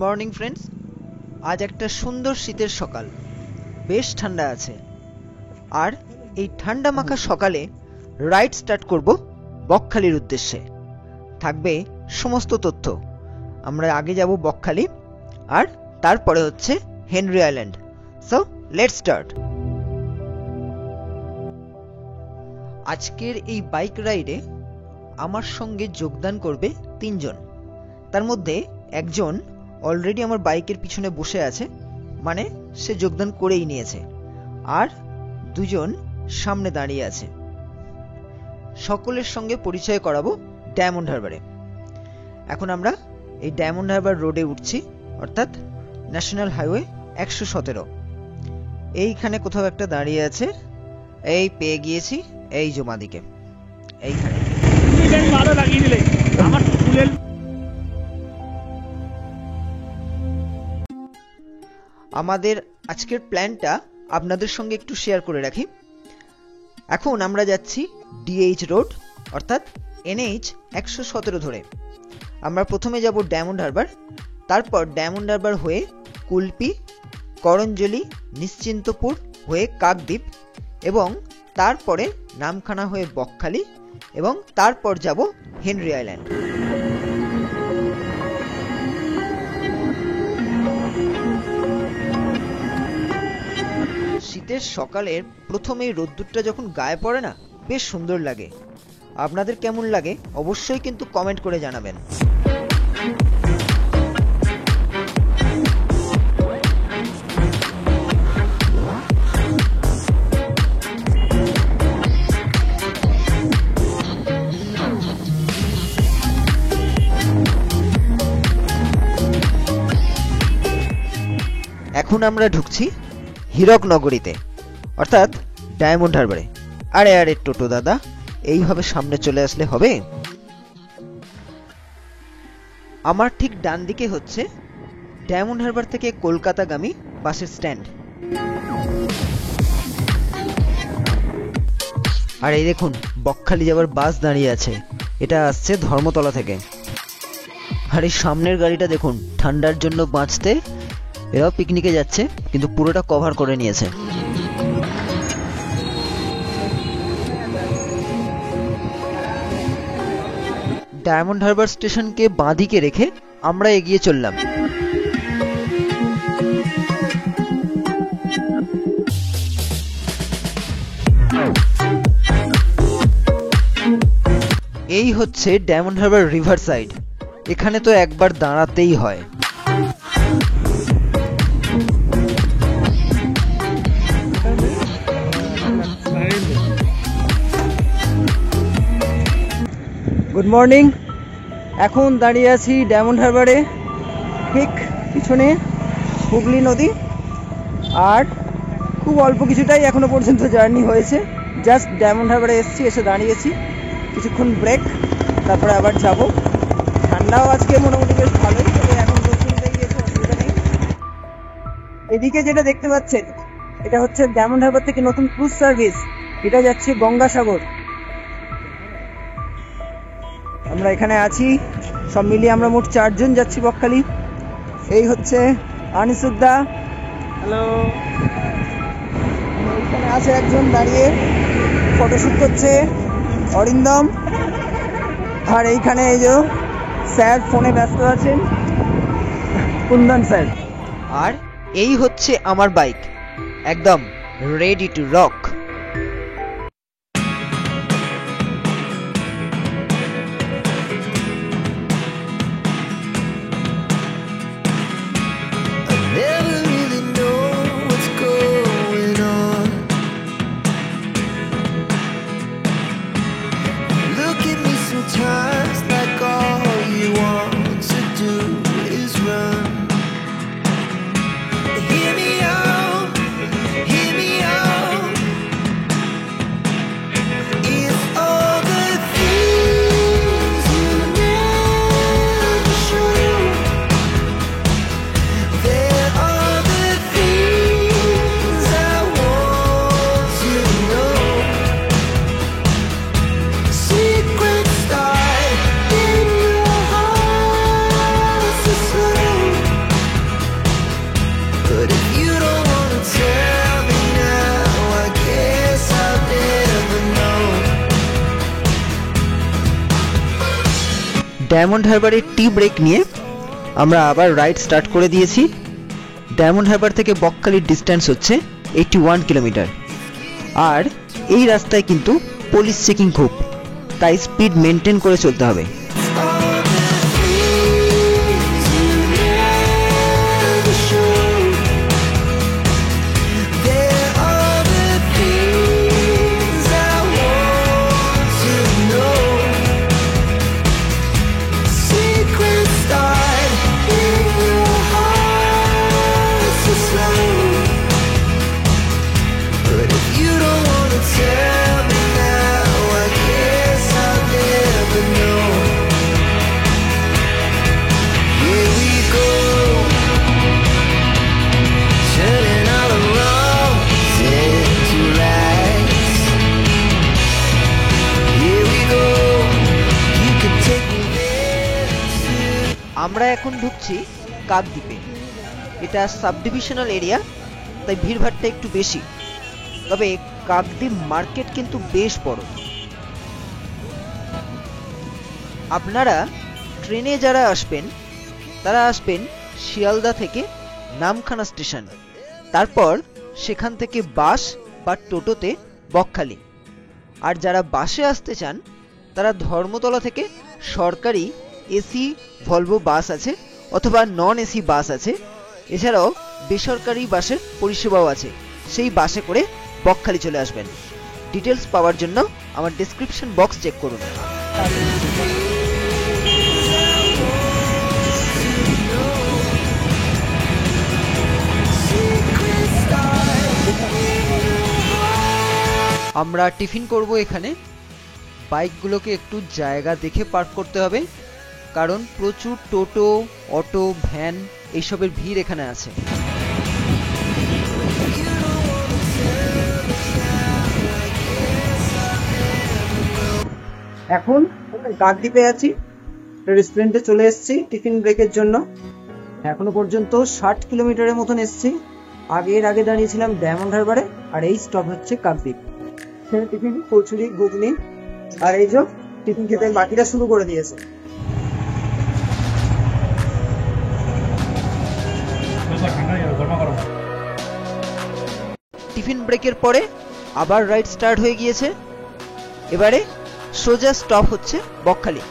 Morning friends. আজ একটা সুন্দর শীতের সকাল, বেশ ঠান্ডা আছে। আর এই ঠান্ডা মাখা সকালে রাইড স্টার্ট করব বকখালির উদ্দেশ্যে। থাকবে সমস্ত তথ্য। আমরা আগে যাব বকখালি, আর তারপরে হচ্ছে Henry island. So let's start. আজকের এই বাইক রাইডে আমার সঙ্গে যোগদান করবে তিনজন। তার মধ্যে একজন অলরেডি আমার বাইকের পিছনে বসে আছে, মানে সে যোগদান করেই নিয়েছে। আর দুজন সামনে দাঁড়িয়ে আছে। সকলের সঙ্গে পরিচয় করাবো ডায়মন্ড হারবারে। এখন আমরা এই ডায়মন্ড হারবার রোডে উঠছি, অর্থাৎ ন্যাশনাল হাইওয়ে 117। এইখানে কোথাও একটা দাঁড়িয়ে আছে। এই পেয়ে গিয়েছি, এই জমা দিকে এইখানে। আমাদের আজকের প্ল্যানটা আপনাদের সঙ্গে একটু শেয়ার করে রাখি। এখন আমরা যাচ্ছি ডিএইচ রোড, অর্থাৎ NH 117 ধরে। আমরা প্রথমে যাব ডায়মন্ড হারবার, তারপর ডায়মন্ড হারবার হয়ে কুলপি, করঞ্জলি, নিশ্চিন্তপুর হয়ে কাকদ্বীপ, এবং তারপরে নামখানা হয়ে বকখালি, এবং তারপর যাব হেনরি আইল্যান্ড। শীতের সকালের প্রথমেই রোদ্দুরটা যখন গায়ে পড়ে না, বেশ সুন্দর লাগে। আপনাদের কেমন লাগে অবশ্যই কিন্তু কমেন্ট করে জানাবেন। এখন আমরা ঢুকছি হীরক নগরীতে, অর্থাৎ ডায়মন্ড হারবারে। আরে আরে টোটো দাদা, এইভাবে সামনে চলে আসলে হবে? আমার ঠিক ডান দিকে হচ্ছে ডায়মন্ড হারবার থেকে কলকাতাগামী বাসের স্ট্যান্ড। আর এই দেখুন, বকখালি যাবার বাস দাঁড়িয়ে আছে। এটা আসছে ধর্মতলা থেকে। আর এই সামনের গাড়িটা দেখুন, ঠান্ডার জন্য বাঁচতে এরাও পিকনিকে যাচ্ছে, কিন্তু পুরোটা কভার করে নিয়েছে। ডায়মন্ড হারবার স্টেশনকে বাঁদিকে রেখে আমরা এগিয়ে চললাম। এই হচ্ছে ডায়মন্ড হারবার রিভার সাইড। এখানে তো একবার দাঁড়াতেই হয়। Good morning. এখন দাঁড়িয়ে আছি ডায়মন্ড হারবারে, ঠিক পিছনে হুগলি নদী। আর খুব অল্প কিছুটাই এখনো পর্যন্ত জার্নি হয়েছে। জাস্ট ডায়মন্ড হারবারে এসেছি, এসে দাঁড়িয়েছি, কিছুক্ষণ ব্রেক, তারপরে আবার যাব। ঠান্ডাও আজকে মোটামুটি বেশ ভালোই, তবে এখন রোদ্দুর গিয়েছে, অসুবিধা নেই। এদিকে যেটা দেখতে পাচ্ছেন, এটা হচ্ছে ডায়মন্ড হারবার থেকে নতুন ক্রুজ সার্ভিস। এটা যাচ্ছে গঙ্গাসাগর। আমরা এখানে আছি, সব মিলিয়ে আমরা মোট 4 জন যাচ্ছি বকখালি। এই হচ্ছে আনিসুদ্দা, হ্যালো। এখানে আছে একজন দাঁড়িয়ে ফটোশুট করছে, অরিন্দম। আর এইখানে এই যে স্যার ফোনে ব্যস্ত আছেন, কুন্দন স্যার। আর এই হচ্ছে আমার বাইক, একদম রেডি টু রক। ডায়মন্ড হারবারে টি ব্রেক নিয়ে আমরা আবার রাইড স্টার্ট করে দিয়েছি। ডায়মন্ড হারবার থেকে বকখালির ডিস্টেন্স হচ্ছে 81 কিলোমিটার। আর এই রাস্তায় কিন্তু পুলিশ চেকিং খুব, তাই স্পিড মেনটেন করে চলতে হবে। আমরা এখন ঢুকছি কাকদ্বীপে। এটা সাবডিভিশনাল এরিয়া, তাই ভিড়ভাড়টা একটু বেশি। তবে কাকদ্বীপ মার্কেট কিন্তু বেশ বড়। আপনারা ট্রেনে যারা আসবেন তারা আসবেন শিয়ালদা থেকে নামখানা স্টেশন, তারপর সেখান থেকে বাস বা টোটোতে বকখালি। আর যারা বাসে আসতে চান তারা ধর্মতলা থেকে সরকারি এসি ভলভো বাস আছে অথবা নন এসি বাস আছে। এছাড়াও বেসরকারি বাসের পরিষেবাও আছে, সেই বাসে করে বকখালি চলে আসবেন। ডিটেলস পাওয়ার জন্য আমার ডেসক্রিপশন বক্স চেক করুন। আমরা টিফিন করব এখানে। বাইকগুলোকে একটু জায়গা দেখে পার্ক করতে হবে, কারণ প্রচুর টোটো, অটো, ভ্যান এইসবের ভিড় এখানে আছে। এখন কাকদ্বীপে আছি, রেস্টুরেন্টে চলে এসেছি টিফিন ব্রেকের জন্য। এখনো পর্যন্ত 60 কিলোমিটারের মতন এসেছি। আগে দাঁড়িয়েছিলাম ডায়মন্ড হারবারে, আর এই স্টপ হচ্ছে কাকদ্বীপ। টিফিন, কচুরি, ঘুগনি, আর এই যে টিফিন খেতে বাকিরা শুরু করে দিয়েছে। টিফিন ব্রেকের পরে আবার রাইড স্টার্ট হয়ে গিয়েছে। এবারে সোজা স্টপ হচ্ছে বকখালি,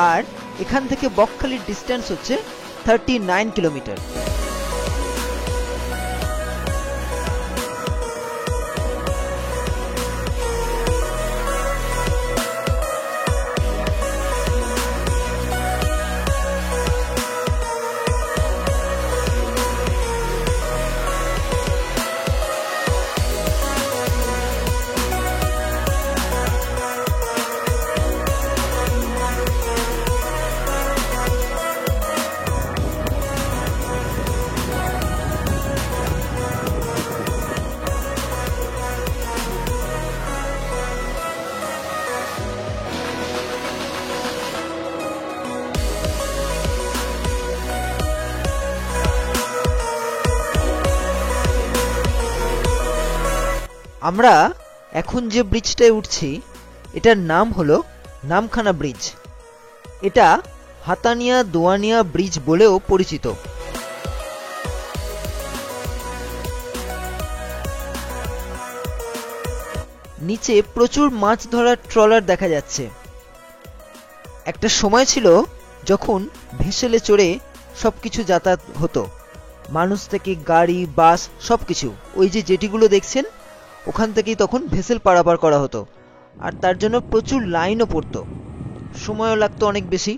আর এখান থেকে বকখালির ডিস্টেন্স হচ্ছে 39 কিলোমিটার। আমরা এখন যে ব্রিজটায় উঠছি এটার নাম হলো নামখানা ব্রিজ। এটা হাতানিয়া দোয়ানিয়া ব্রিজ বলেও পরিচিত। নিচে প্রচুর মাছ ধরার ট্রলার দেখা যাচ্ছে। একটা সময় ছিল যখন ভেসেলে চড়ে সবকিছু যাতায়াত হতো, মানুষ থেকে গাড়ি, বাস সবকিছু। ওই যে জেটিগুলো দেখছেন, ওখান থেকেই তখন ভেসেল পারাপার করা হতো, আর তার জন্য প্রচুর লাইনও পড়তো, সময়ও লাগতো অনেক বেশি।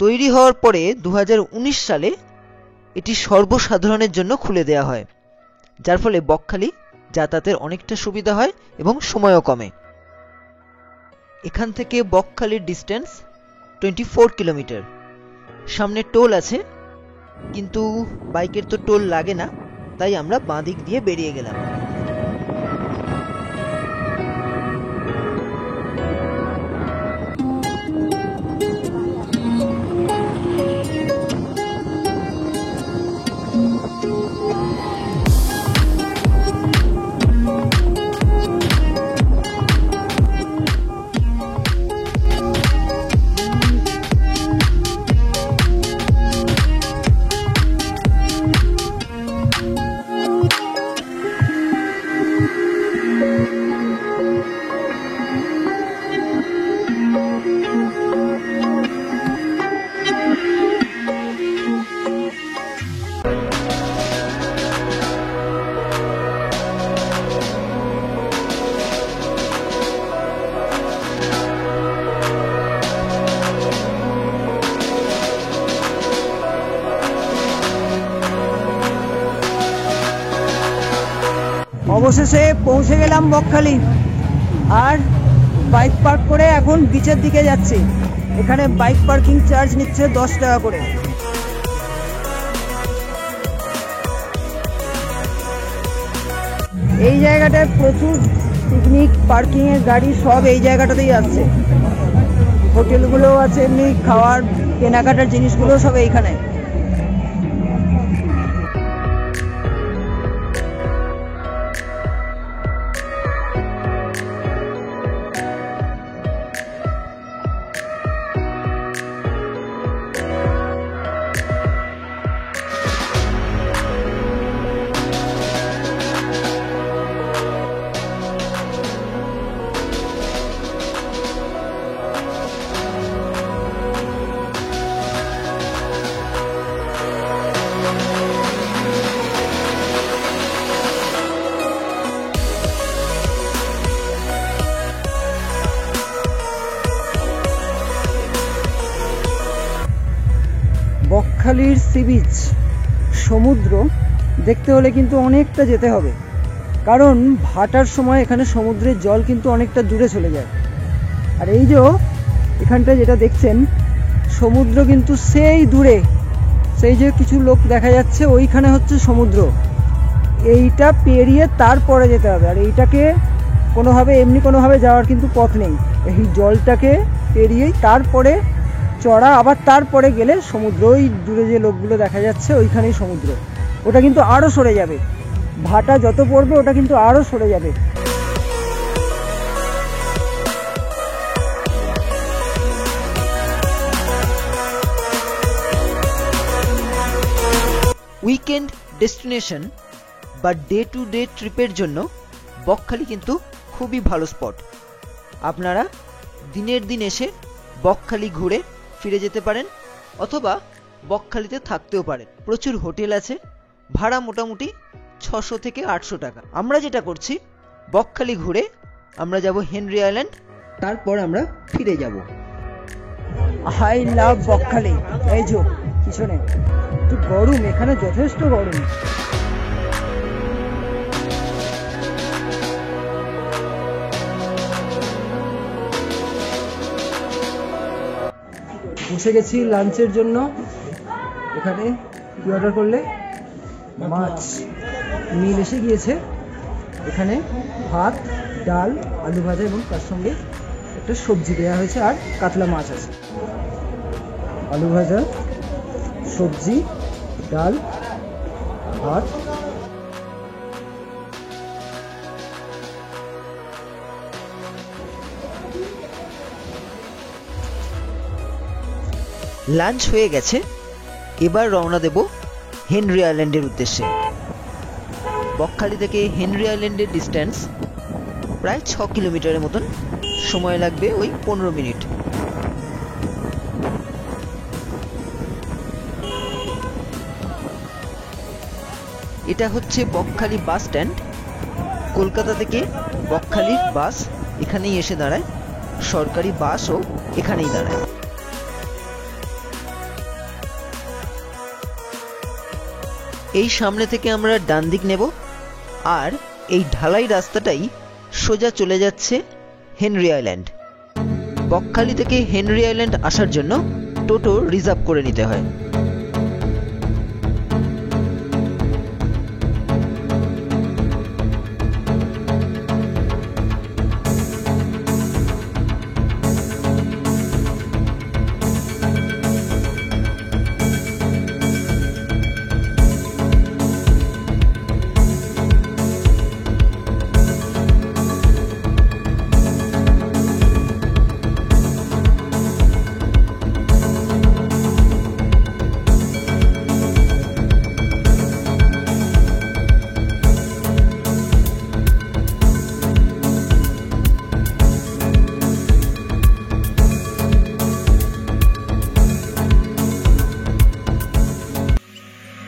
তৈরি হওয়ার পরে 2019 সালে এটি সর্বসাধারণের জন্য খুলে দেওয়া হয়, যার ফলে বকখালি যাতায়াতের অনেকটা সুবিধা হয় এবং সময়ও কমে। এখান থেকে বকখালির ডিস্টেন্স 24 কিলোমিটার। সামনে টোল আছে, কিন্তু বাইকের তো টোল লাগে না, তাই আমরা বাঁ দিক দিয়ে বেরিয়ে গেলাম। অবশেষে পৌঁছে গেলাম বকখালি, আর বাইক পার্ক করে এখন বিচের দিকে যাচ্ছি। এখানে বাইক পার্কিং চার্জ নিচ্ছে 10 টাকা করে। এই জায়গাটায় প্রচুর পিকনিক পার্কিং এর গাড়ি সব এই জায়গাটাতেই আসছে। হোটেলগুলো আছে, এমনি খাওয়ার কেনাকাটার জিনিসগুলো সব এইখানে। বকখালির সি বিচ সমুদ্র দেখতে হলে কিন্তু অনেকটা যেতে হবে, কারণ ভাটার সময় এখানে সমুদ্রের জল কিন্তু অনেকটা দূরে চলে যায়। আর এই যে এখানটা যেটা দেখছেন সমুদ্র কিন্তু সেই দূরে, সেই যে কিছু লোক দেখা যাচ্ছে ওইখানে হচ্ছে সমুদ্র। এইটা পেরিয়ে তারপরে যেতে হবে, আর এইটাকে কোনোভাবে যাওয়ার কিন্তু পথ নেই। এই জলটাকে পেরিয়েই তারপরে চড়া, আবার তারপরে গেলে সমুদ্র। ওই দূরে যে লোকগুলো দেখা যাচ্ছে ওইখানেই সমুদ্র। ওটা কিন্তু আরো সরে যাবে, ভাটা যত পড়বে ওটা কিন্তু আরো সরে যাবে। উইকেন্ড ডেস্টিনেশন বা ডে টু ডে ট্রিপের জন্য বকখালি কিন্তু খুবই ভালো স্পট। আপনারা দিনের দিন এসে বকখালি ঘুরে ফিরে যেতে পারেন, অথবা বকখালিতে থাকতেও পারেন। প্রচুর হোটেল আছে, ভাড়া মোটামুটি 600 থেকে 800 টাকা। আমরা যেটা করছি, বকখালি ঘুরে আমরা যাব হেনরি আইল্যান্ড, তারপর আমরা ফিরে যাব। I love Bakkhali. এই যে পিছনে একটু গরম, এখানে যথেষ্ট গরম। বসে গেছি লাঞ্চের জন্য। এখানে কি অর্ডার করলে? মাছ মিল এসে গিয়েছে। এখানে ভাত, ডাল, আলু ভাজা এবং তার সঙ্গে একটা সবজি দেওয়া হয়েছে, আর কাতলা মাছ আছে। আলু ভাজা, সবজি, ডাল, ভাত। লাঞ্চ হয়ে গেছে, এবার রওনা দেব হেনরি আইল্যান্ডের উদ্দেশ্যে। বকখালি থেকে হেনরি আইল্যান্ডের ডিস্টেন্স প্রায় 6 কিলোমিটারের মতন, সময় লাগবে ওই 15 মিনিট। এটা হচ্ছে বকখালি বাস স্ট্যান্ড। কলকাতা থেকে বকখালির বাস এখানেই এসে দাঁড়ায়, সরকারি বাসও এখানেই দাঁড়ায়। এই সামনে থেকে আমরা ডান দিক নেব, আর এই ঢালাই রাস্তাটাই সোজা চলে যাচ্ছে হেনরি আইল্যান্ড। বকখালি থেকে হেনরি আইল্যান্ড আসার জন্য টোটো রিজার্ভ করে নিতে হয়।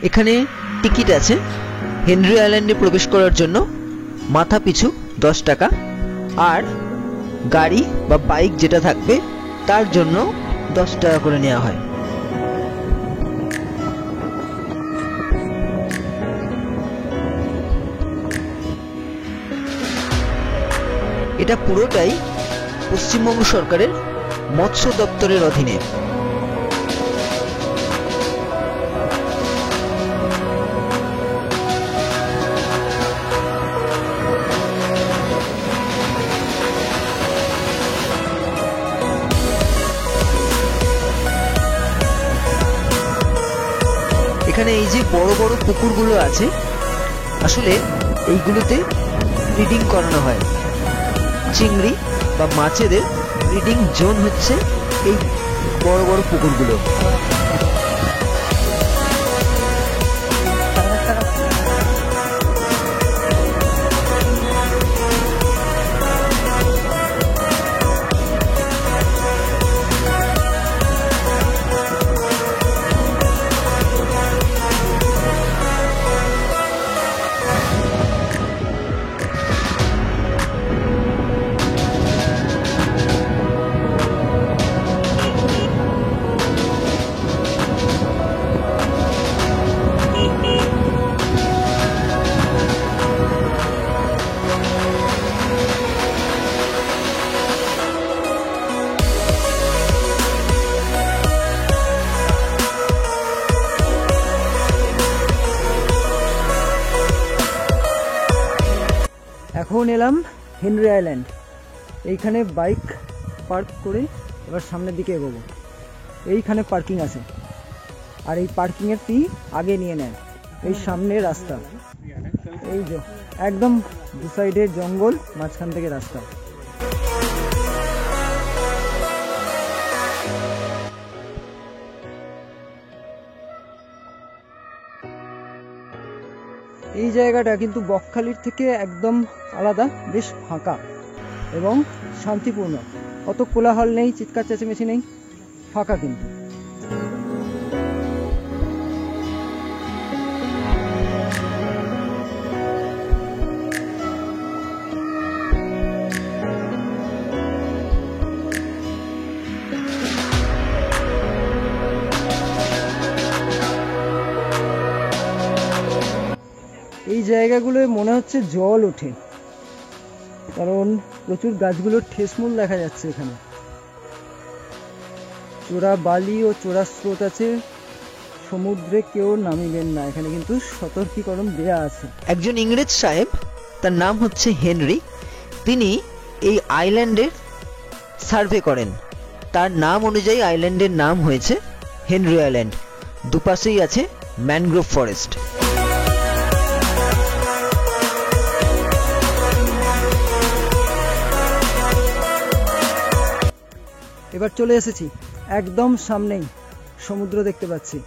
এখানে টিকিট আছে। হেনরি আইল্যান্ডে প্রবেশ করার জন্য মাথা পিছু 10 টাকা, আর গাড়ি বা বাইক যেটা থাকবে তার জন্য 10 টাকা করে নেওয়া হয়। এটা পুরোটাই পশ্চিমবঙ্গ সরকারের মৎস্য দপ্তরের অধীনে। এখানে এই যে বড় বড় পুকুরগুলো আছে, আসলে এইগুলোতে ব্রিডিং করানো হয়। চিংড়ি বা মাছেদের ব্রিডিং জোন হচ্ছে এই বড় বড় পুকুরগুলো। এখন এলাম হেনরি আইল্যান্ড। এইখানে বাইক পার্ক করে এবার সামনের দিকে এগোবো। এইখানে পার্কিং আছে, আর এই পার্কিংয়ের ফি আগে নিয়ে নেয়। এই সামনে রাস্তা, এই যে একদম দু সাইডে জঙ্গল, মাঝখান থেকে রাস্তা। এই জায়গাটা কিন্তু বকখালির থেকে একদম আলাদা, বেশ ফাঁকা এবং শান্তিপূর্ণ। অত কোলাহল নেই, চিৎকার চেঁচামেচি নেই, ফাঁকা কিন্তু। এই জায়গাগুলোয় মনে হচ্ছে জল ওঠে, কারণ প্রচুর গাছগুলোর ঠেসমূল দেখা যাচ্ছে এখানে। চোরা বালি ও চোরা স্রোত আছে, সমুদ্রে কেউ নামিবেন না, এখানে কিন্তু সতর্কীকরণ দেয়া আছে। একজন ইংরেজ সাহেব, তার নাম হচ্ছে হেনরি, তিনি এই আইল্যান্ডের সার্ভে করেন। তার নাম অনুযায়ী আইল্যান্ডের নাম হয়েছে হেনরি আইল্যান্ড। দুপাশেই আছে ম্যানগ্রোভ ফরেস্ট। এবার চলে এসেছি, একদম সামনেই সমুদ্র দেখতে পাচ্ছি।